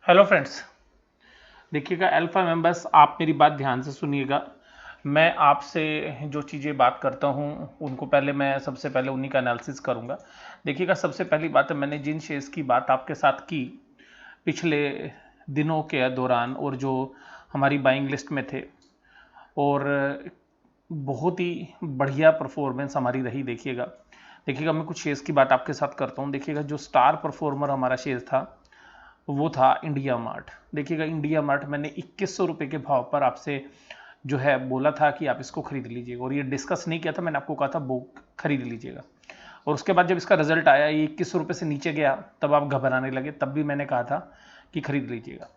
Hello friends. देखिएगा alpha members, आप मेरी बात ध्यान से सुनिएगा। मैं आपसे जो चीज़ें बात करता हूँ उनको पहले मैं सबसे पहले उन्हीं का एनालिसिस करूँगा। देखिएगा, सबसे पहली बात है, मैंने जिन शेयर्स की बात आपके साथ की पिछले दिनों के दौरान और जो हमारी बाइंग लिस्ट में थे, और बहुत ही बढ़िया परफॉर्मेंस हमारी रही। देखिएगा मैं कुछ शेयर्स की बात आपके साथ करता हूँ। देखिएगा, जो स्टार परफॉर्मर हमारा शेयर था वो था इंडिया मार्ट। देखिएगा, इंडिया मार्ट मैंने 2100 रुपये के भाव पर आपसे जो है बोला था कि आप इसको खरीद लीजिएगा, और ये डिस्कस नहीं किया था, मैंने आपको कहा था वो खरीद लीजिएगा। और उसके बाद जब इसका रिजल्ट आया, ये 2100 रुपये से नीचे गया, तब आप घबराने लगे, तब भी मैंने कहा था कि खरीद लीजिएगा।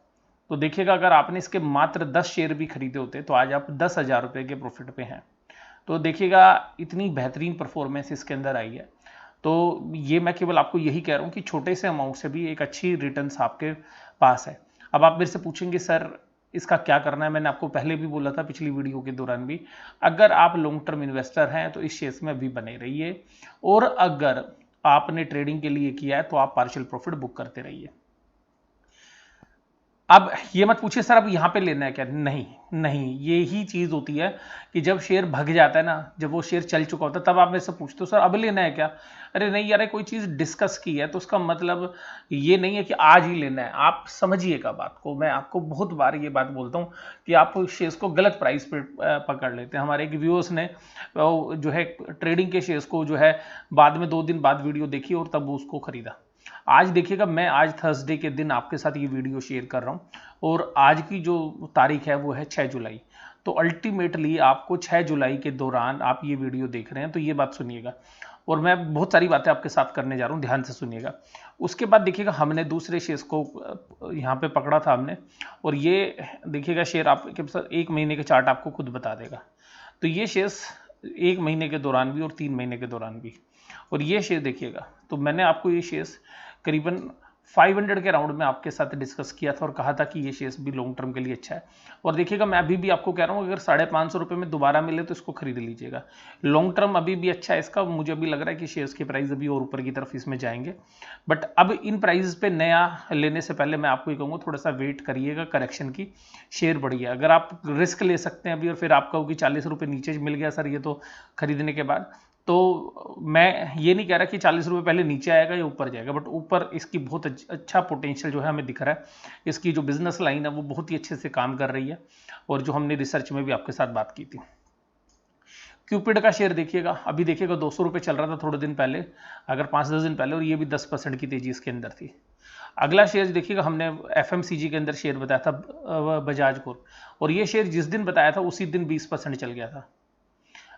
तो देखिएगा, अगर आपने इसके मात्र 10 शेयर भी खरीदे होते तो आज आप 10,000 रुपये के प्रॉफिट पे हैं। तो देखिएगा, इतनी बेहतरीन परफॉर्मेंस इसके अंदर आई है। तो ये मैं केवल आपको यही कह रहा हूँ कि छोटे से अमाउंट से भी एक अच्छी रिटर्न्स आपके पास है। अब आप मेरे से पूछेंगे सर इसका क्या करना है। मैंने आपको पहले भी बोला था, पिछली वीडियो के दौरान भी, अगर आप लॉन्ग टर्म इन्वेस्टर हैं तो इस शेयर्स में अभी बने रहिए, और अगर आपने ट्रेडिंग के लिए किया है तो आप पार्शियल प्रॉफिट बुक करते रहिए। अब ये मत पूछिए सर अब यहाँ पे लेना है क्या, नहीं नहीं, ये ही चीज़ होती है कि जब शेयर भग जाता है ना, जब वो शेयर चल चुका होता है, तब आप मेरे से पूछते हो सर अब लेना है क्या। अरे नहीं यार, कोई चीज़ डिस्कस की है तो उसका मतलब ये नहीं है कि आज ही लेना है। आप समझिएगा बात को, मैं आपको बहुत बार ये बात बोलता हूँ कि आप शेयर्स को गलत प्राइस पे पकड़ लेते हैं। हमारे एक व्यूअर्स ने जो है ट्रेडिंग के शेयर्स को जो है बाद में 2 दिन बाद वीडियो देखी और तब उसको खरीदा। आज देखिएगा, मैं आज थर्सडे के दिन आपके साथ ये वीडियो शेयर कर रहा हूँ, और आज की जो तारीख है वो है 6 जुलाई। तो अल्टीमेटली आपको 6 जुलाई के दौरान आप ये वीडियो देख रहे हैं, तो ये बात सुनिएगा, और मैं बहुत सारी बातें आपके साथ करने जा रहा हूँ, ध्यान से सुनिएगा। उसके बाद देखिएगा, हमने दूसरे शेयर्स को यहाँ पे पकड़ा था हमने, और ये देखिएगा शेयर आपके साथ 1 महीने के चार्ट आपको खुद बता देगा। तो ये शेयर्स 1 महीने के दौरान भी और 3 महीने के दौरान भी, और ये शेयर देखिएगा, तो मैंने आपको ये शेयर्स करीबन 500 के राउंड में आपके साथ डिस्कस किया था और कहा था कि ये शेयर्स भी लॉन्ग टर्म के लिए अच्छा है। और देखिएगा, मैं अभी भी आपको कह रहा हूँ, अगर 550 रुपये में दोबारा मिले तो इसको खरीद लीजिएगा। लॉन्ग टर्म अभी भी अच्छा है इसका। मुझे अभी लग रहा है कि शेयर्स के प्राइस अभी और ऊपर की तरफ इसमें जाएंगे, बट अब इन प्राइस पे नया लेने से पहले मैं आपको ये कहूँगा थोड़ा सा वेट करिएगा करेक्शन की। शेयर बढ़िया, अगर आप रिस्क ले सकते हैं अभी, और फिर आप कहो कि 40 रुपये नीचे मिल गया सर ये तो खरीदने के बाद, तो मैं ये नहीं कह रहा कि 40 रुपये पहले नीचे आएगा या ऊपर जाएगा, बट ऊपर इसकी बहुत अच्छा पोटेंशियल जो है हमें दिख रहा है। इसकी जो बिजनेस लाइन है वो बहुत ही अच्छे से काम कर रही है, और जो हमने रिसर्च में भी आपके साथ बात की थी। क्यूपिड का शेयर देखिएगा, अभी देखिएगा 200 रुपये चल रहा था थोड़े दिन पहले, अगर 5-10 दिन पहले, और ये भी 10% की तेजी इसके अंदर थी। अगला शेयर देखिएगा, हमने एफएमसीजी के अंदर शेयर बताया था बजाज को, और ये शेयर जिस दिन बताया था उसी दिन 20% चल गया था।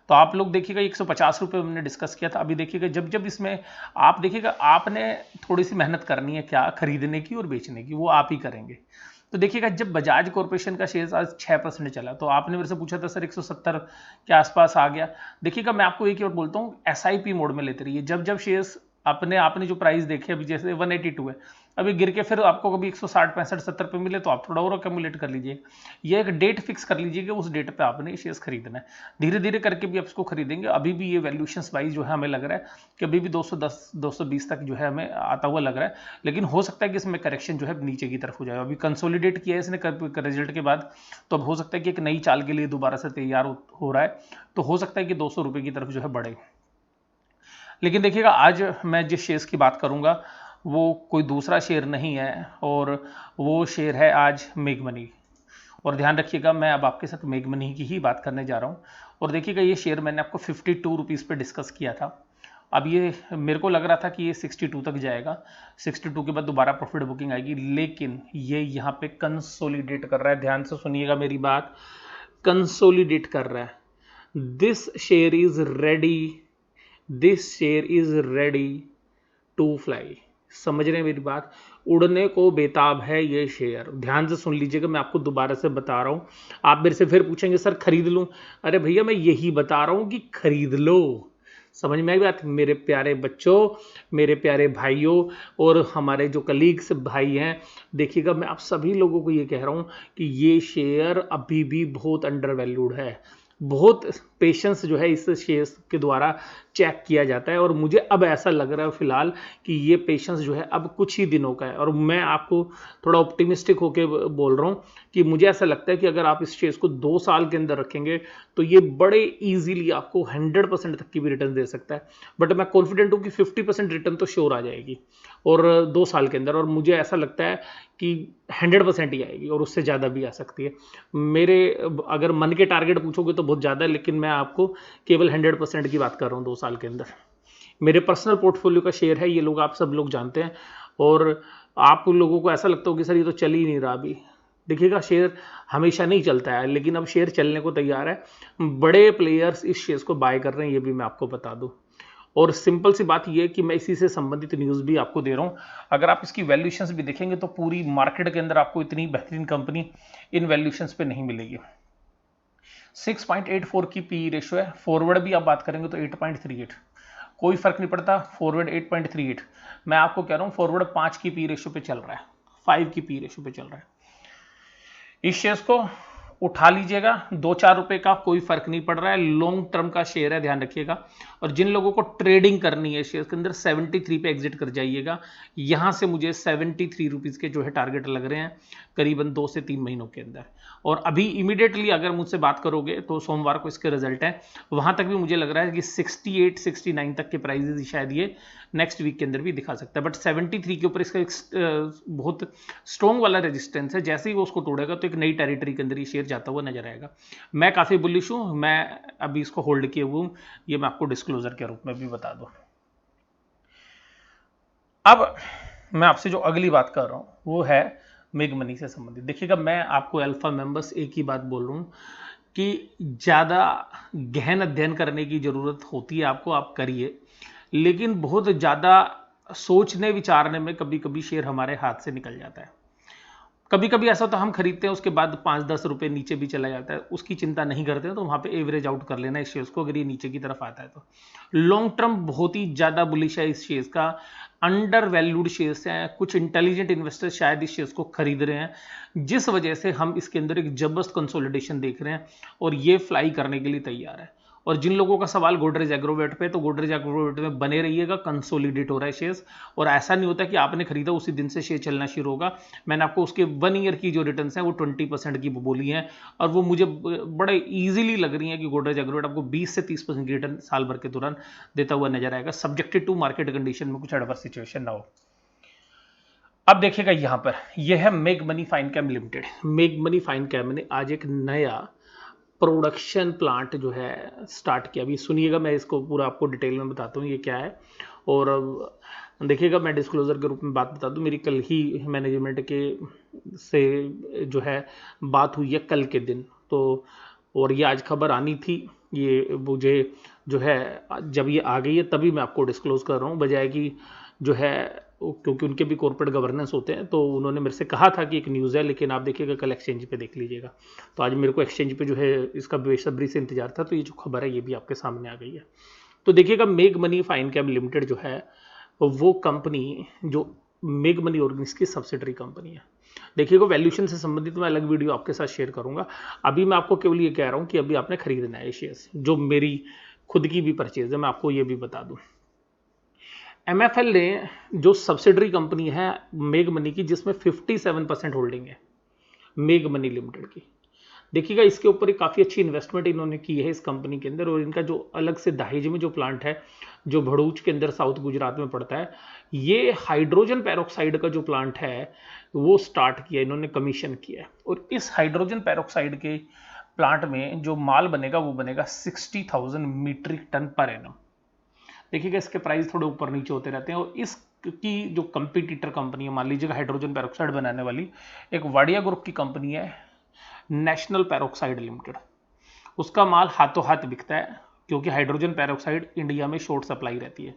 तो आप लोग देखिएगा 150 रुपये हमने डिस्कस किया था। अभी देखिएगा, जब जब इसमें आप देखिएगा, आपने थोड़ी सी मेहनत करनी है क्या, खरीदने की और बेचने की, वो आप ही करेंगे। तो देखिएगा, जब बजाज कॉर्पोरेशन का शेयर आज 6% चला, तो आपने मेरे से पूछा था सर 170 के आसपास आ गया। देखिएगा, मैं आपको एक और बोलता हूँ, एसआईपी मोड में लेते रहिए। जब जब शेयर्स अपने आपने जो प्राइस देखे, अभी जैसे 182 है, अभी गिर के फिर आपको कभी 160, 65, 70 पे मिले तो आप थोड़ा और अक्यूमुलेट कर लीजिए। ये एक डेट फिक्स कर लीजिए कि उस डेट पे आपने शेयर्स खरीदना है। धीरे धीरे करके भी आप इसको खरीदेंगे। अभी भी ये वैल्यूएशंस वाइज जो है हमें लग रहा है कि अभी भी 210, 220 तक जो है हमें आता हुआ लग रहा है, लेकिन हो सकता है कि इसमें करेक्शन जो है नीचे की तरफ हो जाए। अभी कंसोलिडेट किया है इसने रिजल्ट के बाद, तो अब हो सकता है कि एक नई चाल के लिए दोबारा से तैयार हो रहा है, तो हो सकता है कि 200 रुपये की तरफ जो है बढ़े। लेकिन देखिएगा, आज मैं जिस शेयर्स की बात करूंगा वो कोई दूसरा शेयर नहीं है, और वो शेयर है आज मेगमनी। और ध्यान रखिएगा, मैं अब आपके साथ मेगमनी की ही बात करने जा रहा हूँ। और देखिएगा, ये शेयर मैंने आपको 52 रुपीज़ पे डिस्कस किया था। अब ये मेरे को लग रहा था कि ये 62 तक जाएगा, 62 के बाद दोबारा प्रॉफिट बुकिंग आएगी, लेकिन ये यहाँ पे कंसोलिडेट कर रहा है। ध्यान से सुनिएगा मेरी बात, कंसोलिडेट कर रहा है। This share is ready, this share is ready to fly. समझ रहे हैं मेरी बात, उड़ने को बेताब है ये शेयर। ध्यान से सुन लीजिएगा, मैं आपको दोबारा से बता रहा हूं। आप मेरे से फिर पूछेंगे सर खरीद लूं, अरे भैया मैं यही बता रहा हूं कि खरीद लो। समझ में आई बात मेरे प्यारे बच्चों, मेरे प्यारे भाइयों, और हमारे जो कलीग्स भाई हैं। देखिएगा, मैं आप सभी लोगों को ये कह रहा हूं कि ये शेयर अभी भी बहुत अंडर वैल्यूड है। बहुत पेशेंस जो है इस शेयर के द्वारा चेक किया जाता है। और मुझे अब ऐसा लग रहा है फिलहाल कि ये पेशेंस जो है अब कुछ ही दिनों का है। और मैं आपको थोड़ा ऑप्टिमिस्टिक होके बोल रहा हूँ कि मुझे ऐसा लगता है कि अगर आप इस शेयर्स को 2 साल के अंदर रखेंगे तो ये बड़े इजीली आपको 100% तक की भी रिटर्न दे सकता है। बट मैं कॉन्फिडेंट हूँ कि 50% रिटर्न तो श्योर आ जाएगी और 2 साल के अंदर। और मुझे ऐसा लगता है कि 100% ही आएगी और उससे ज़्यादा भी आ सकती है। मेरे अगर मन के टारगेट पूछोगे तो बहुत ज़्यादा है, लेकिन मैं आपको केवल 100% की बात कर रहा हूँ 2 साल के अंदर। मेरे पर्सनल पोर्टफोलियो का शेयर है ये, लोग आप सब लोग जानते हैं। और आप लोगों को ऐसा लगता हो कि सर ये तो चल ही नहीं रहा अभी। देखिएगा शेयर हमेशा नहीं चलता है, लेकिन अब शेयर चलने को तैयार है। बड़े प्लेयर्स इस शेयर को बाय कर रहे हैं, ये भी मैं आपको बता दूं। और सिंपल सी बात यह है कि मैं इसी से संबंधित न्यूज़ भी आपको दे रहा हूं। अगर आप इसकी वैल्यूएशंस भी देखेंगे तो पूरी मार्केट के अंदर आपको इतनी बेहतरीन कंपनी इन वैल्यूएशंस पे नहीं मिलेगी। 6.84 की पी रेशियो है। फॉरवर्ड भी आप बात करेंगे तो 8.38, कोई फर्क नहीं पड़ता। फॉरवर्ड 8.38, मैं आपको कह रहा हूं फॉरवर्ड 5 की पी रेशियो पे चल रहा है, 5 की पी रेशियो पे चल रहा है। इस शेयर्स को उठा लीजिएगा, 2-4 रुपए का कोई फर्क नहीं पड़ रहा है। लॉन्ग टर्म का शेयर है, ध्यान रखिएगा। और जिन लोगों को ट्रेडिंग करनी है शेयर के अंदर, 73 पे एग्जिट कर जाइएगा। यहां से मुझे 73 रुपीज के जो है टारगेट लग रहे हैं करीबन 2 से 3 महीनों के अंदर। और अभी इमीडिएटली अगर मुझसे बात करोगे तो सोमवार को इसके रिजल्ट है, वहां तक भी मुझे लग रहा है कि 68-69 तक के प्राइजेस शायद ये नेक्स्ट वीक के अंदर भी दिखा सकता है। बट 73 के ऊपर इसका एक बहुत स्ट्रॉन्ग वाला रेजिस्टेंस है। जैसे ही वो उसको तोड़ेगा तो एक नई टेरिटरी के अंदर ये शेयर जाता हुआ नजर आएगा। मैं काफी बुलिश हूं, मैं अभी इसको होल्ड किए हुए हूं, ये मैं आपको डिस्क्लोजर के रूप में भी बता दूं। अब मैं आपसे जो अगली बात कर रहा हूं वो है मेग मनी से संबंधित। देखिएगा मैं आपको अल्फा मेंबर्स एक ही बात बोल रहा हूं कि ज़्यादा गहन अध्ययन करने की ज़रूरत होती है आपको, आप करिए। लेकिन बहुत ज़्यादा सोचने विचारने में कभी कभी शेयर हमारे हाथ से निकल जाता है। कभी कभी ऐसा होता है हम खरीदते हैं, उसके बाद 5-10 रुपए नीचे भी चला जाता है, उसकी चिंता नहीं करते हैं, तो वहां पे एवरेज आउट कर लेना इस शेयर्स को अगर ये नीचे की तरफ आता है तो। लॉन्ग टर्म बहुत ही ज़्यादा बुलिश है इस शेयर्स का। अंडर वैल्यूड शेयर्स हैं, कुछ इंटेलिजेंट इन्वेस्टर्स शायद इस शेयर्स को खरीद रहे हैं, जिस वजह से हम इसके अंदर एक जबरदस्त कंसोलिडेशन देख रहे हैं और ये फ्लाई करने के लिए तैयार है। और जिन लोगों का सवाल गोदरेज एग्रोवेट पे, तो गोदरेज एग्रोवेट में बने रहिएगा, कंसोलिडेट हो रहा है शेयर्स। और ऐसा नहीं होता कि आपने खरीदा उसी दिन से शेयर चलना शुरू होगा। मैंने आपको उसके 1 ईयर की जो रिटर्न है वो 20% की बोली है, और वो मुझे बड़े ईजिली लग रही है कि गोदरेज एग्रोवेट आपको 20 से 30% की रिटर्न साल भर के दौरान देता हुआ नजर आएगा, सब्जेक्टेड टू मार्केट कंडीशन में कुछ एडवर्स सिचुएशन ना हो। अब देखिएगा यहां पर यह है मेग मनी फाइन कैम लिमिटेड। मेग मनी फाइन कैम ने आज एक नया प्रोडक्शन प्लांट जो है स्टार्ट किया। अभी सुनिएगा, मैं इसको पूरा आपको डिटेल में बताता हूँ ये क्या है। और अब देखिएगा, मैं डिस्क्लोजर के रूप में बात बता दूँ, मेरी कल ही मैनेजमेंट के से जो है बात हुई है कल के दिन तो। और ये आज खबर आनी थी, ये मुझे जो है जब ये आ गई है तभी मैं आपको डिस्क्लोज कर रहा हूँ, बजाय कि जो है क्योंकि उनके भी कॉर्पोरेट गवर्नेंस होते हैं, तो उन्होंने मेरे से कहा था कि एक न्यूज़ है, लेकिन आप देखिएगा कल एक्सचेंज पे देख लीजिएगा। तो आज मेरे को एक्सचेंज पे जो है इसका बेसब्री से इंतजार था, तो ये जो खबर है ये भी आपके सामने आ गई है। तो देखिएगा मेग मनी फाइन कैम लिमिटेड जो है वो कंपनी जो मेग मनी ऑर्गेनिक्स की सब्सिडरी कंपनी है। देखिएगा वैल्यूएशन से संबंधित मैं अलग वीडियो आपके साथ शेयर करूंगा। अभी मैं आपको केवल ये कह रहा हूं कि अभी आपने खरीदना है शेयर्स, जो मेरी खुद की भी परचेज है, मैं आपको ये भी बता दूं। एमएफएल ने जो सब्सिडरी कंपनी है मेग मनी की, जिसमें 57% होल्डिंग है मेग मनी लिमिटेड की। देखिएगा इसके ऊपर एक काफ़ी अच्छी इन्वेस्टमेंट इन्होंने की है इस कंपनी के अंदर। और इनका जो अलग से दहेज में जो प्लांट है, जो भड़ूच के अंदर साउथ गुजरात में पड़ता है, ये हाइड्रोजन पेरोक्साइड का जो प्लांट है वो स्टार्ट किया इन्होंने, कमीशन किया है। और इस हाइड्रोजन पेरोक्साइड के प्लांट में जो माल बनेगा वो बनेगा 60,000 मीट्रिक टन पर एनम। देखिएगा इसके प्राइस थोड़े ऊपर नीचे होते रहते हैं। और इसकी जो कंपटीटर कंपनी है, मान लीजिएगा हाइड्रोजन पेरोक्साइड बनाने वाली एक वाडिया ग्रुप की कंपनी है नेशनल पेरोक्साइड लिमिटेड, उसका माल हाथों हाथ बिकता है, क्योंकि हाइड्रोजन पेरोक्साइड इंडिया में शॉर्ट सप्लाई रहती है,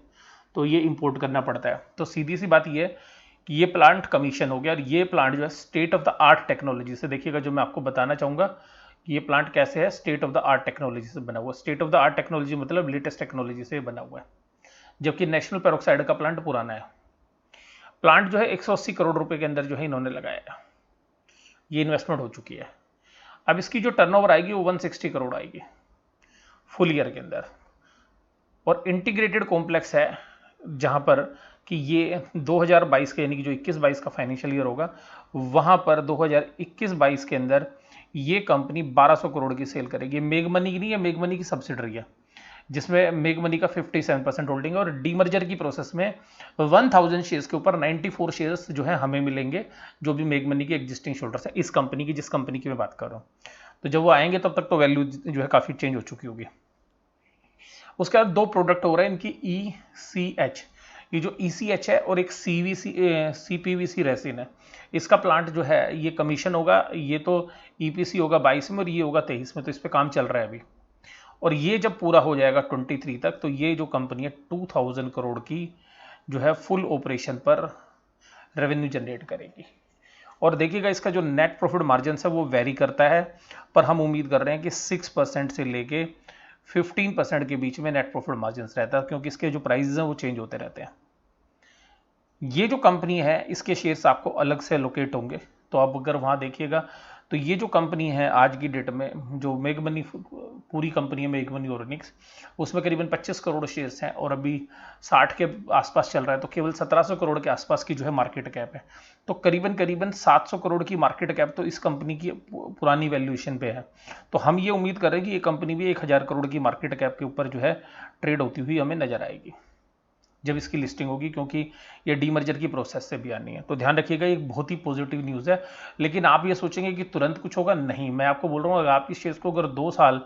तो ये इंपोर्ट करना पड़ता है। तो सीधी सी बात ये है कि ये प्लांट कमीशन हो गया, और ये प्लांट जो है state of the art technology से, देखिएगा जो मैं आपको बताना चाहूंगा कि ये प्लांट कैसे है, state of the art technology से बना हुआ। State of the art technology मतलब लेटेस्ट टेक्नोलॉजी से बना हुआ है, जबकि नेशनल पेरोक्साइड का प्लांट पुराना है। प्लांट जो है 180 करोड़ रुपए के अंदर जो है इन्होंने लगाया है, ये इन्वेस्टमेंट हो चुकी है। अब इसकी जो टर्नओवर आएगी वो 160 करोड़ आएगी फुल ईयर के अंदर। और इंटीग्रेटेड कॉम्प्लेक्स है जहां पर कि ये 2022 के यानी कि जो 21-22 का फाइनेंशियल ईयर होगा वहां पर 2021-22 के अंदर ये कंपनी 1200 करोड़ की सेल करेगी। मेग मनी की नहीं है, मेग मनी की सब्सिडरी है जिसमें मेग मनी का 57% होल्डिंग है और डीमर्जर की प्रोसेस में 1000 शेयर्स के ऊपर 94 शेयर्स जो है हमें मिलेंगे, जो भी मेग मनी के एग्जिस्टिंग शोल्डर्स है इस कंपनी की, जिस कंपनी की मैं बात कर रहा हूँ। तो जब वो आएंगे तब तक तो वैल्यू जो है काफ़ी चेंज हो चुकी होगी। उसके बाद दो प्रोडक्ट हो रहे हैं इनकी, ई सी एच, ये जो ई सी एच है और एक सी वी सी CPVC रेसिन है। इसका प्लांट जो है ये कमीशन होगा, ये तो EPC होगा 22 में और ये होगा 23 में, तो इस पर काम चल रहा है अभी। और ये जब पूरा हो जाएगा 23 तक तो ये जो कंपनी है 2000 करोड़ की जो है फुल ऑपरेशन पर रेवेन्यू जनरेट करेगी। और देखिएगा इसका जो नेट प्रॉफिट मार्जिन है वो वेरी करता है, पर हम उम्मीद कर रहे हैं कि 6% से लेके 15% के बीच में नेट प्रॉफिट मार्जिन रहता है, क्योंकि इसके जो प्राइसेस हैं वो चेंज होते रहते हैं। ये जो कंपनी है इसके शेयर्स आपको अलग से लोकेट होंगे, तो आप अगर वहाँ देखिएगा तो ये जो कंपनी है आज की डेट में जो मेग मनी पूरी कंपनी है मेग मनी ऑर्गेनिक्स, उसमें करीबन 25 करोड़ शेयर्स हैं और अभी 60 के आसपास चल रहा है, तो केवल 1700 करोड़ के आसपास की जो है मार्केट कैप है। तो करीबन 700 करोड़ की मार्केट कैप तो इस कंपनी की पुरानी वैल्यूएशन पे है। तो हम ये उम्मीद कर रहे हैं कि ये कंपनी भी 1000 करोड़ की मार्केट कैप के ऊपर जो है ट्रेड होती हुई हमें नजर आएगी जब इसकी लिस्टिंग होगी, क्योंकि ये डीमर्जर की प्रोसेस से भी आनी है। तो ध्यान रखिएगा, ये बहुत ही पॉजिटिव न्यूज़ है। लेकिन आप ये सोचेंगे कि तुरंत कुछ होगा, नहीं। मैं आपको बोल रहा हूँ अगर आप इस शेयर्स को अगर 2 साल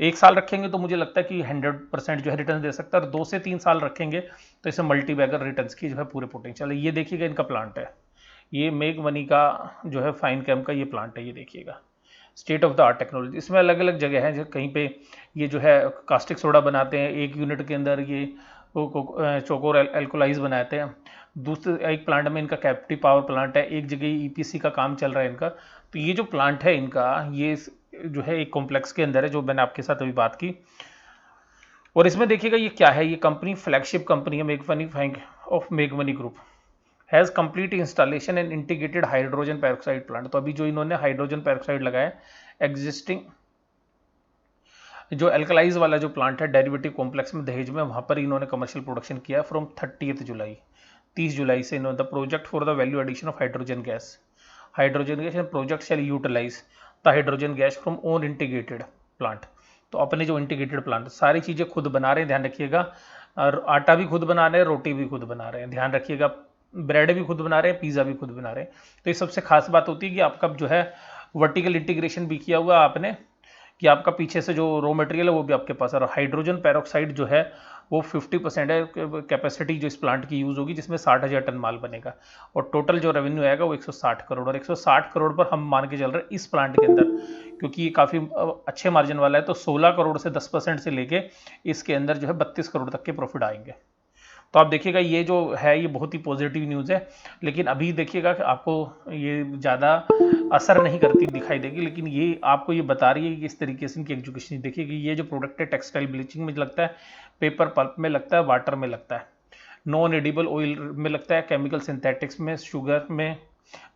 1 साल रखेंगे तो मुझे लगता है कि 100% जो है रिटर्न दे सकता है, और 2 से 3 साल रखेंगे तो इसे मल्टी बैगर रिटर्न की जो है पूरे पोटेंशियल है। ये देखिएगा इनका प्लांट है, ये मेग मनी का जो है फाइन कैम का ये प्लांट है, ये देखिएगा state of the art technology. इसमें अलग अलग जगह है, जो कहीं पे ये जो है कास्टिक सोडा बनाते हैं, एक यूनिट के अंदर ये चोकोर एल्कोलाइज बनाते हैं, दूसरे एक प्लांट में इनका कैप्टिव पावर प्लांट है, एक जगह EPC का काम चल रहा है इनका। तो ये जो प्लांट है इनका ये जो है एक कॉम्प्लेक्स के अंदर है, जो मैंने आपके साथ अभी बात की। और इसमें देखिएगा ये क्या है, ये कंपनी फ्लैगशिप कंपनी है मेग money of Meg money group has complete installation and integrated hydrogen peroxide plant. तो अभी जो इन्होंने हाइड्रोजन पेरोक्साइड लगाया एग्जिस्टिंग जो एल्कलाइज वाला जो प्लांट है डेरिवेटिव कॉम्प्लेक्स में दहेज में, वहां पर इन्होंने कमर्शियल प्रोडक्शन किया फ्रॉम 30 जुलाई 30 जुलाई से इन्होंने the project for the value addition of hydrogen gas project shall utilise the hydrogen gas from own integrated plant. तो अपने जो इंटीग्रेटेड प्लांट सारी चीज़ें खुद बना रहे हैं, ध्यान रखिएगा। और आटा भी खुद बना रहे हैं, रोटी भी खुद बना रहे हैं, ध्यान रखिएगा। ब्रेड भी खुद बना रहे हैं, पिज़्ज़ा भी खुद बना रहे हैं। तो ये सबसे खास बात होती है कि आपका जो है वर्टिकल इंटीग्रेशन भी किया हुआ आपने, कि आपका पीछे से जो रॉ मटेरियल है वो भी आपके पास है। और हाइड्रोजन पेरोक्साइड जो है वो 50% है कैपेसिटी जो इस प्लांट की यूज़ होगी, जिसमें 60,000 टन माल बनेगा। और टोटल जो रेवेन्यू आएगा वो 160 करोड़, और 160 करोड़ पर हम मान के चल रहे हैं इस प्लांट के अंदर, क्योंकि ये काफ़ी अच्छे मार्जिन वाला है। तो 16 करोड़ से 10% से लेके इसके अंदर जो है 32 करोड़ तक के प्रॉफिट आएंगे। तो आप देखिएगा ये जो है ये बहुत ही पॉजिटिव न्यूज़ है। लेकिन अभी देखिएगा कि आपको ये ज़्यादा असर नहीं करती दिखाई देगी, लेकिन ये आपको ये बता रही है कि इस तरीके से इनकी एग्जीक्यूशन देखिए कि ये जो प्रोडक्ट है टेक्सटाइल ब्लीचिंग में लगता है, पेपर पल्प में लगता है, वाटर में लगता है, नॉन एडिबल ऑयल में लगता है, केमिकल सिंथेटिक्स में, शुगर में,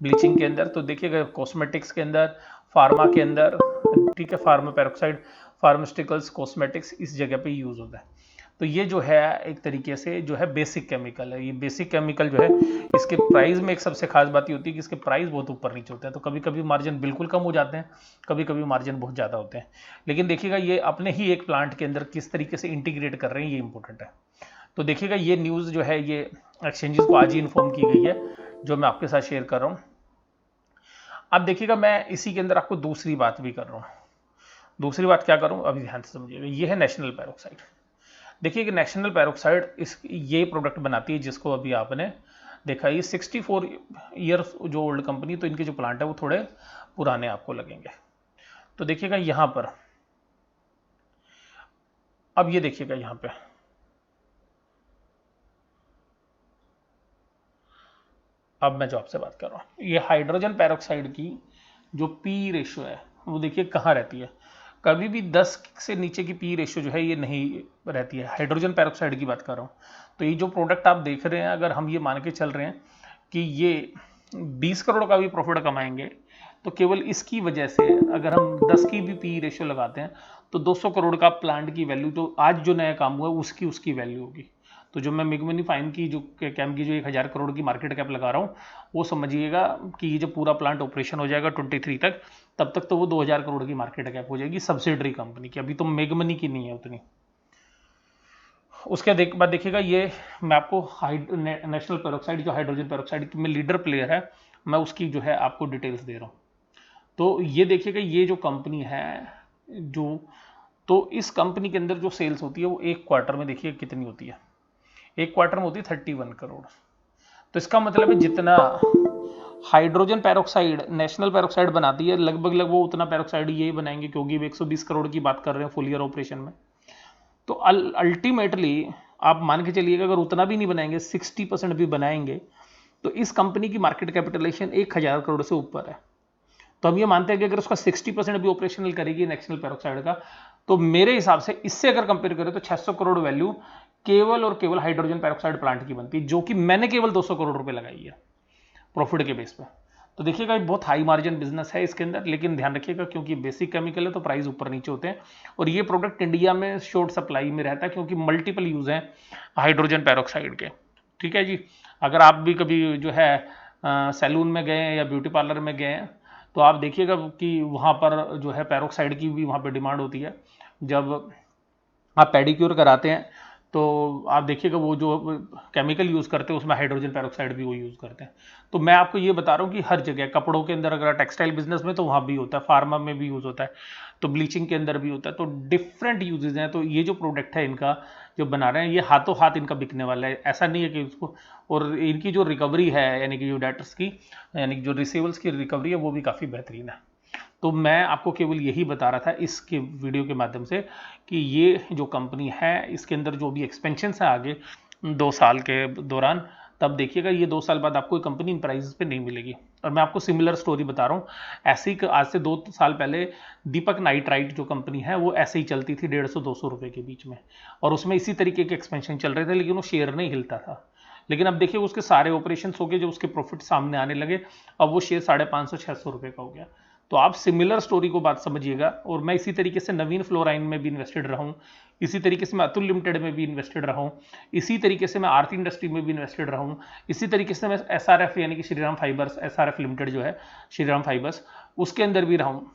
ब्लीचिंग के अंदर। तो देखिएगा कॉस्मेटिक्स के अंदर, फार्मा के अंदर, ठीक है, फार्मा पेरोक्साइड, फार्मास्यूटिकल्स, कॉस्मेटिक्स इस जगह पे यूज़ होता है। तो ये जो है एक तरीके से जो है बेसिक केमिकल है। ये बेसिक केमिकल जो है इसके प्राइस में एक सबसे खास बात ये होती है कि इसके प्राइस बहुत ऊपर नीचे होते हैं। तो कभी कभी मार्जिन बिल्कुल कम हो जाते हैं, कभी कभी मार्जिन बहुत ज़्यादा होते हैं। लेकिन देखिएगा ये अपने ही एक प्लांट के अंदर किस तरीके से इंटीग्रेट कर रहे हैं, ये इंपॉर्टेंट है। तो देखिएगा ये न्यूज़ जो है ये एक्सचेंजेस को आज ही इन्फॉर्म की गई है, जो मैं आपके साथ शेयर कर रहा हूँ। अब देखिएगा मैं इसी के अंदर आपको दूसरी बात भी कर रहा हूँ। दूसरी बात क्या करूँ, अभी ध्यान से समझिएगा। ये है नेशनल पेरोक्साइड। देखिए कि नेशनल पेरोक्साइड ये प्रोडक्ट बनाती है जिसको अभी आपने देखा। ये 64 ईयर्स जो ओल्ड कंपनी, तो इनके जो प्लांट है वो थोड़े पुराने आपको लगेंगे। तो देखिएगा यहां पर, अब ये देखिएगा यहां पे, अब मैं जो आपसे बात कर रहा हूं, ये हाइड्रोजन पेरोक्साइड की जो पी रेशियो है वो देखिए कहाँ रहती है। कभी भी 10 से नीचे की पी रेशियो जो है ये नहीं रहती है। हाइड्रोजन पेरोक्साइड की बात कर रहा हूँ। तो ये जो प्रोडक्ट आप देख रहे हैं, अगर हम ये मान के चल रहे हैं कि ये 20 करोड़ का भी प्रॉफिट कमाएंगे तो केवल इसकी वजह से अगर हम 10 की भी पी रेशियो लगाते हैं तो 200 करोड़ का प्लांट की वैल्यू, तो आज जो नया काम हुआ है उसकी उसकी वैल्यू होगी। तो जो मैं मिगमिनी फाइन की जो कैम की जो 1000 करोड़ की मार्केट कैप लगा रहा हूँ, वो समझिएगा कि ये जब पूरा प्लांट ऑपरेशन हो जाएगा 23 तक, तब तक तो वो 2000 करोड़ की मार्केट कैप हो जाएगी सब्सिडरी कंपनी की, अभी तो मेगमनी की नहीं है उतनी। उसके बाद देखिएगा ये, मैं आपको नेशनल पेरोक्साइड जो हाइड्रोजन पेरोक्साइड में लीडर प्लेयर है, मैं उसकी जो है आपको डिटेल्स दे रहा हूँ। तो ये देखिएगा ये जो कंपनी है, जो, तो इस कंपनी के अंदर जो सेल्स होती है वो एक क्वार्टर में देखिए कितनी होती है, एक क्वार्टर में होती है 31 करोड़। तो इसका मतलब है जितना हाइड्रोजन पेरोक्साइड नेशनल पेरोक्साइड बनाती है, लगभग लगभग वो उतना पेरोक्साइड यही बनाएंगे, क्योंकि वो 120 करोड़ की बात कर रहे हैं फुल ईयर ऑपरेशन में। तो अल्टीमेटली आप मान के चलिएगा अगर उतना भी नहीं बनाएंगे, 60% भी बनाएंगे, तो इस कंपनी की मार्केट कैपिटलाइजेशन 1000 करोड़ से ऊपर है। तो हम ये मानते हैं कि अगर उसका 60% भी ऑपरेशनल करेगी नेशनल पेरोक्साइड का, तो मेरे हिसाब से इससे अगर कंपेयर करें तो 600 करोड़ वैल्यू केवल और केवल हाइड्रोजन पेरोक्साइड प्लांट की बनती है, जो कि मैंने केवल 200 करोड़ रुपए लगाई है प्रॉफिट के बेस पे। तो देखिएगा ये बहुत हाई मार्जिन बिजनेस है इसके अंदर, लेकिन ध्यान रखिएगा क्योंकि बेसिक केमिकल है तो प्राइस ऊपर नीचे होते हैं, और ये प्रोडक्ट इंडिया में शॉर्ट सप्लाई में रहता है क्योंकि मल्टीपल यूज हैं हाइड्रोजन पेरोक्साइड के। ठीक है जी। अगर आप भी कभी जो है सैलून में गए हैं या ब्यूटी पार्लर में गए हैं, तो आप देखिएगा कि वहाँ पर जो है पेरोक्साइड की भी वहाँ पर डिमांड होती है। जब आप पेडिक्योर कराते हैं तो आप देखिएगा वो जो केमिकल यूज़ करते हैं उसमें हाइड्रोजन पेरोक्साइड भी वो यूज़ करते हैं। तो मैं आपको ये बता रहा हूँ कि हर जगह कपड़ों के अंदर, अगर टेक्सटाइल बिजनेस में तो वहाँ भी होता है, फार्मा में भी यूज़ होता है, तो ब्लीचिंग के अंदर भी होता है, तो डिफरेंट यूजेज हैं। तो ये जो प्रोडक्ट है इनका जो बना रहे हैं, ये हाथों हाथ इनका बिकने वाला है, ऐसा नहीं है कि उसको, और इनकी जो रिकवरी है यानी कि जो डेटर्स की यानी कि जो रिसीवेबल्स की रिकवरी है वो भी काफ़ी बेहतरीन है। तो मैं आपको केवल यही बता रहा था इसके वीडियो के माध्यम से कि ये जो कंपनी है इसके अंदर जो भी एक्सपेंशन है आगे 2 साल के दौरान, तब देखिएगा ये 2 साल बाद आपको कंपनी इन प्राइसेस पे नहीं मिलेगी। और मैं आपको सिमिलर स्टोरी बता रहा हूँ, ऐसे ही आज से 2 साल पहले दीपक नाइट्राइट जो कंपनी है वो ऐसे ही चलती थी 150-200 रुपए के बीच में, और उसमें इसी तरीके के एक्सपेंशन चल रहे थे, लेकिन वो शेयर नहीं हिलता था। लेकिन अब देखिए उसके सारे ऑपरेशन हो गए, जब उसके प्रॉफिट सामने आने लगे, अब वो शेयर 550-600 रुपए का हो गया। तो आप सिमिलर स्टोरी को बात समझिएगा। और मैं इसी तरीके से नवीन फ्लोराइन में भी इन्वेस्टेड रहा हूँ, इसी तरीके से मैं अतुल लिमिटेड में भी इन्वेस्टेड रहा हूँ, इसी तरीके से मैं आरती इंडस्ट्री में भी इन्वेस्टेड रहा हूँ, इसी तरीके से मैं एसआरएफ यानी कि श्रीराम फाइबर्स, एसआरएफ लिमिटेड जो है श्रीराम फाइबर्स, उसके अंदर भी रहा हूँ।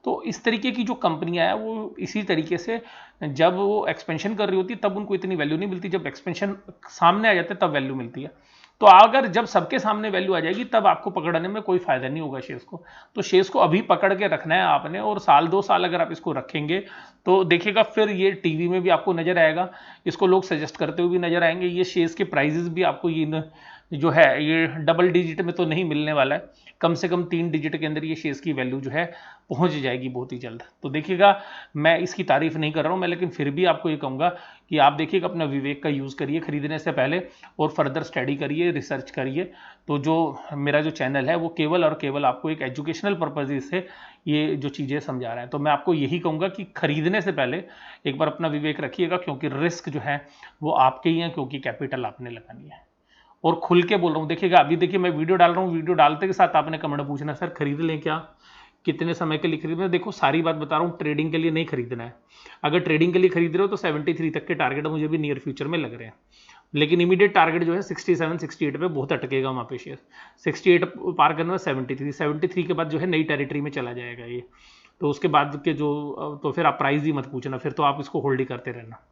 तो इस तरीके की जो कंपनियां हैं वो इसी तरीके से जब वो एक्सपेंशन कर रही होती तब उनको इतनी वैल्यू नहीं मिलती, जब एक्सपेंशन सामने आ जाता है तब वैल्यू मिलती है। तो अगर जब सबके सामने वैल्यू आ जाएगी तब आपको पकड़ने में कोई फायदा नहीं होगा शेयर्स को। तो शेयर्स को अभी पकड़ के रखना है आपने, और साल 2 साल अगर आप इसको रखेंगे तो देखिएगा फिर ये टीवी में भी आपको नजर आएगा, इसको लोग सजेस्ट करते हुए भी नजर आएंगे, ये शेयर्स के प्राइजेस भी आपको ये जो है ये डबल डिजिट में तो नहीं मिलने वाला है, कम से कम 3 डिजिट के अंदर ये शेयर्स की वैल्यू जो है पहुंच जाएगी बहुत ही जल्द। तो देखिएगा मैं इसकी तारीफ नहीं कर रहा हूं मैं, लेकिन फिर भी आपको ये कहूंगा कि आप देखिएगा अपना विवेक का यूज़ करिए खरीदने से पहले, और फर्दर स्टडी करिए, रिसर्च करिए। तो जो मेरा जो चैनल है वो केवल और केवल आपको एक एजुकेशनल पर्पज से ये जो चीज़ें समझा रहे हैं। तो मैं आपको यही कहूँगा कि खरीदने से पहले एक बार अपना विवेक रखिएगा, क्योंकि रिस्क जो है वो आपके ही है, क्योंकि कैपिटल आपने लगानी है। और खुल के बोल रहा हूँ, देखिएगा अभी देखिए मैं वीडियो डाल रहा हूँ, वीडियो डालते के साथ आपने कमेंट पूछना सर खरीद लें क्या, कितने समय के लिए खरीदना है। देखो सारी बात बता रहा हूँ, ट्रेडिंग के लिए नहीं खरीदना है। अगर ट्रेडिंग के लिए खरीद रहे हो तो 73 तक के टारगेट मुझे भी नियर फ्यूचर में लग रहे हैं, लेकिन इमीडिएट टारगेट जो है 67-68 पे बहुत अटकेगा वहाँ पे शेयर। 68 पार करना है, 73 के बाद जो है नई टेरिटरी में चला जाएगा ये। तो उसके बाद के जो, तो फिर आप प्राइस ही मत पूछना, फिर तो आप इसको होल्ड ही करते रहना।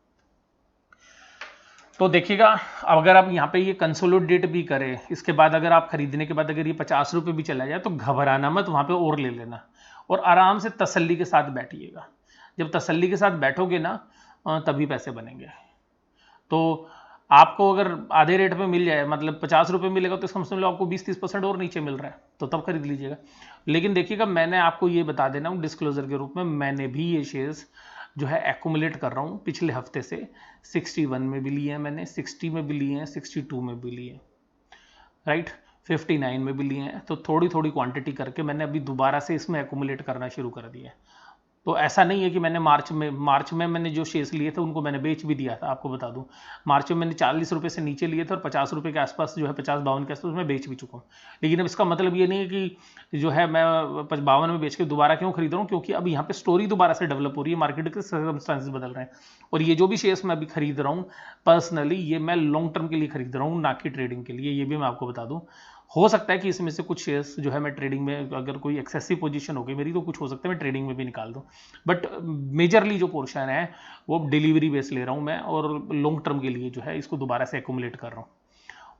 तो देखिएगा अगर आप यहाँ पे ये कंसोलिडेट भी करें, इसके बाद अगर आप खरीदने के बाद अगर ये 50 रुपये भी चला जाए तो घबराना मत, वहाँ पे और ले लेना, और आराम से तसल्ली के साथ बैठिएगा। जब तसल्ली के साथ बैठोगे ना तभी पैसे बनेंगे। तो आपको अगर आधे रेट पे मिल जाए, मतलब 50 रुपये मिलेगा, तो इसका मतलब आपको 20-30% और नीचे मिल रहा है, तो तब खरीद लीजिएगा। लेकिन देखिएगा मैंने आपको ये बता देना हूँ डिस्क्लोजर के रूप में, मैंने भी ये शेयर्स जो है एक्यूमुलेट कर रहा हूँ पिछले हफ्ते से। 61 में भी लिए हैं मैंने, 60 में भी लिए हैं, 62 में भी लिए हैं, राइट, 59 में भी लिए हैं। तो थोड़ी थोड़ी क्वांटिटी करके मैंने अभी दोबारा से इसमें एक्यूमुलेट करना शुरू कर दिया है। तो ऐसा नहीं है कि मैंने मार्च में मैंने जो शेयर्स लिए थे उनको मैंने बेच भी दिया था, आपको बता दूं। मार्च में मैंने 40 रुपये से नीचे लिए थे और 50 रुपये के आसपास जो है 50-52 के आसपास मैं बेच भी चुका हूँ। लेकिन अब इसका मतलब ये नहीं है कि जो है मैं 52 में बेच के दोबारा क्यों खरीद रहा हूँ, क्योंकि अब यहाँ पे स्टोरी दोबारा से डेवलप हो रही है, मार्केट के सर्कमस्टांसेस बदल रहे हैं। और ये जो भी शेयर्स मैं अभी खरीद रहा हूँ पर्सनली, ये मैं लॉन्ग टर्म के लिए खरीद रहा हूँ, ना कि ट्रेडिंग के लिए। ये भी मैं आपको बता दूँ। हो सकता है कि इसमें से कुछ शेयर्स जो है मैं ट्रेडिंग में, अगर कोई एक्सेसिव पोजीशन हो गई मेरी, तो कुछ हो सकता है मैं ट्रेडिंग में भी निकाल दूं। बट मेजरली जो पोर्शन है वो डिलीवरी बेस ले रहा हूं मैं, और लॉन्ग टर्म के लिए जो है इसको दोबारा से एक्यूमुलेट कर रहा हूं।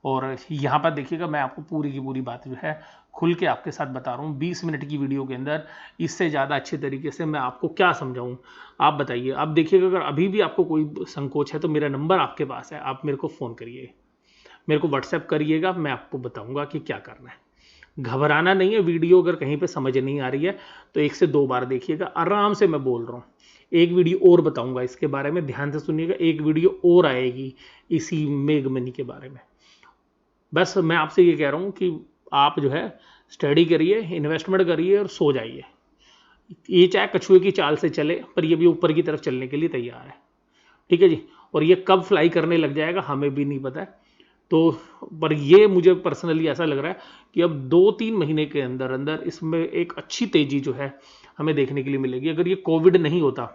और यहाँ पर देखिएगा, मैं आपको पूरी की पूरी बात जो है खुल के आपके साथ बता रहा हूँ 20 मिनट की वीडियो के अंदर। इससे ज़्यादा अच्छे तरीके से मैं आपको क्या समझाऊँ, आप बताइए। आप देखिएगा, अगर अभी भी आपको कोई संकोच है तो मेरा नंबर आपके पास है, आप मेरे को फ़ोन करिए, मेरे को व्हाट्सएप करिएगा, मैं आपको बताऊंगा कि क्या करना है। घबराना नहीं है। वीडियो अगर कहीं पे समझ नहीं आ रही है तो 1 से 2 बार देखिएगा, आराम से मैं बोल रहा हूँ। एक वीडियो और बताऊंगा इसके बारे में, ध्यान से सुनिएगा, एक वीडियो और आएगी इसी मेग मनी के बारे में। बस मैं आपसे ये कह रहा हूँ कि आप जो है स्टडी करिए, इन्वेस्टमेंट करिए और सो जाइए। ये चाहे कछुए की चाल से चले, पर ये भी ऊपर की तरफ चलने के लिए तैयार है। ठीक है जी। और ये कब फ्लाई करने लग जाएगा हमें भी नहीं पता है। तो पर ये मुझे पर्सनली ऐसा लग रहा है कि अब 2-3 महीने के अंदर अंदर इसमें एक अच्छी तेजी जो है हमें देखने के लिए मिलेगी। अगर ये कोविड नहीं होता,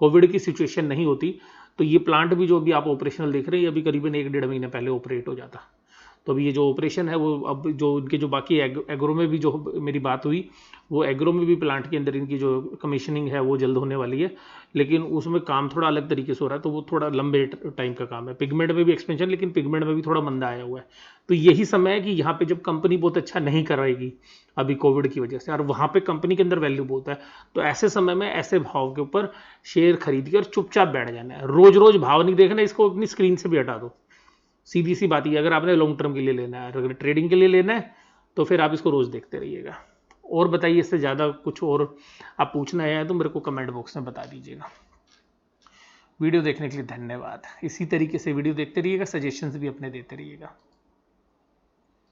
कोविड की सिचुएशन नहीं होती, तो ये प्लांट भी जो अभी आप ऑपरेशनल देख रहे हैं, अभी करीबन 1-1.5 महीने पहले ऑपरेट हो जाता। तो अभी ये जो ऑपरेशन है वो, अब जो इनके जो बाकी एग्रो में भी जो मेरी बात हुई, वो एग्रो में भी प्लांट के अंदर इनकी जो कमीशनिंग है वो जल्द होने वाली है। लेकिन उसमें काम थोड़ा अलग तरीके से हो रहा है, तो वो थोड़ा लंबे टाइम का काम है। पिगमेंट में भी एक्सपेंशन, लेकिन पिगमेंट में भी थोड़ा मंदा आया हुआ है। तो यही समय है कि यहाँ पे जब कंपनी बहुत अच्छा नहीं कर रहेगी अभी कोविड की वजह से, और वहाँ पे कंपनी के अंदर वैल्यू बहुत है, तो ऐसे समय में ऐसे भाव के ऊपर शेयर खरीद के और चुपचाप बैठ जाना है। रोज रोज भाव नहीं देखना, इसको अपनी स्क्रीन से भी हटा दो। सीधी सी बात ही, अगर आपने लॉन्ग टर्म के लिए लेना है, अगर ट्रेडिंग के लिए लेना है तो फिर आप इसको रोज देखते रहिएगा। और बताइए, इससे ज़्यादा कुछ और आप पूछना है तो मेरे को कमेंट बॉक्स में बता दीजिएगा। वीडियो देखने के लिए धन्यवाद। इसी तरीके से वीडियो देखते रहिएगा, सजेशंस भी अपने देते रहिएगा।